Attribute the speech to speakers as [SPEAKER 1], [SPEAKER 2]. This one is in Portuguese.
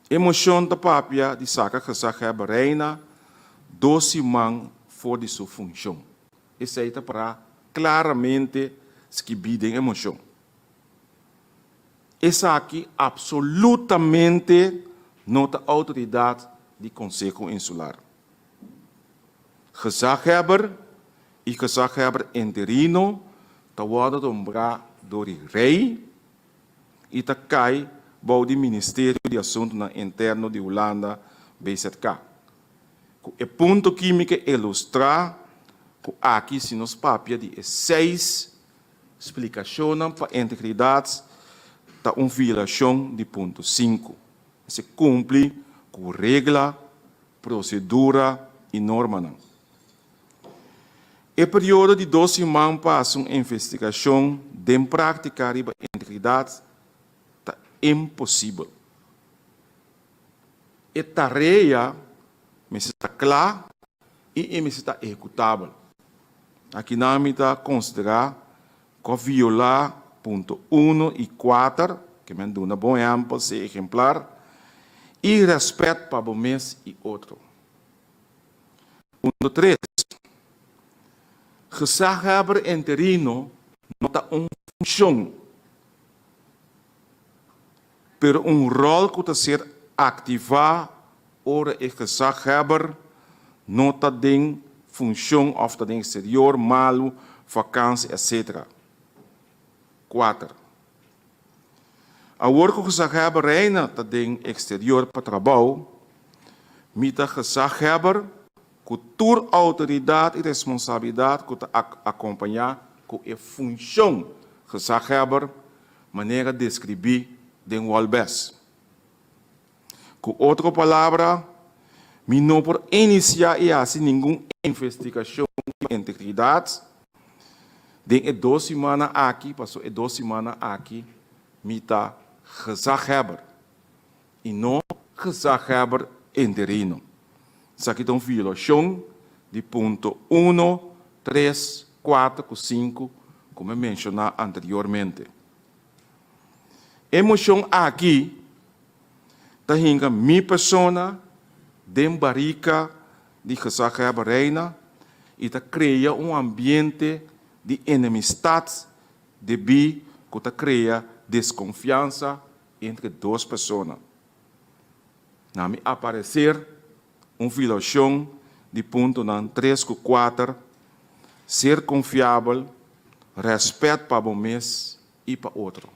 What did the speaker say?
[SPEAKER 1] Emoção da papia de saca que saca reina, doce man for de sua função. Isso aí está para claramente que bidem emoção. Essa aqui absolutamente nota autoridade do Conselho Insular. Gezaghebber e gezaghebber interino te worden nombrado door o rei e te cai bij het Ministerio de Assuntos Internos de Holanda, BZK. O ponto químico ilustra que aqui se nos papia de 6 explicações para a integridade da violação de ponto 5. Se cumpre com regra, procedura e norma. O período de 12 semanas para uma investigação de prática de integridade é impossível. A tarefa está clara e está executável. Aqui nós estamos considerar que violar ponto 1 e 4, que me dá um bom exemplo, esse exemplar, e respeito para o mês e outro. Ponto 3. Gezaghebber interino não tem uma função, pero rol que deve ser ativado ora o gezaghebber não tem função of tem exterior, malo, vacância, etc. 4. A hora que o gezaghebber reina tem exterior para trabalho, mita gezaghebber com toda autoridade e responsabilidade que acompanhar com a função gezaghebber, maneira de descrever de Walbes. Com outra palavra, me não por iniciar e assim nenhuma investigação de integridade, de 12 semanas aqui, passou 12 semanas aqui, me está gezaghebber e não gezaghebber interino. Isso aqui é uma violação de ponto 1, 3, 4, 5, como eu mencionei anteriormente. Emoção aqui, está hinga minha pessoa, de barrica de gezaghebber reina, e está cria ambiente de enemistade, de que está cria desconfiança entre duas pessoas. Na me aparecer uma violação de ponto 3 e 4, ser confiável, respeito para o mês e para outro.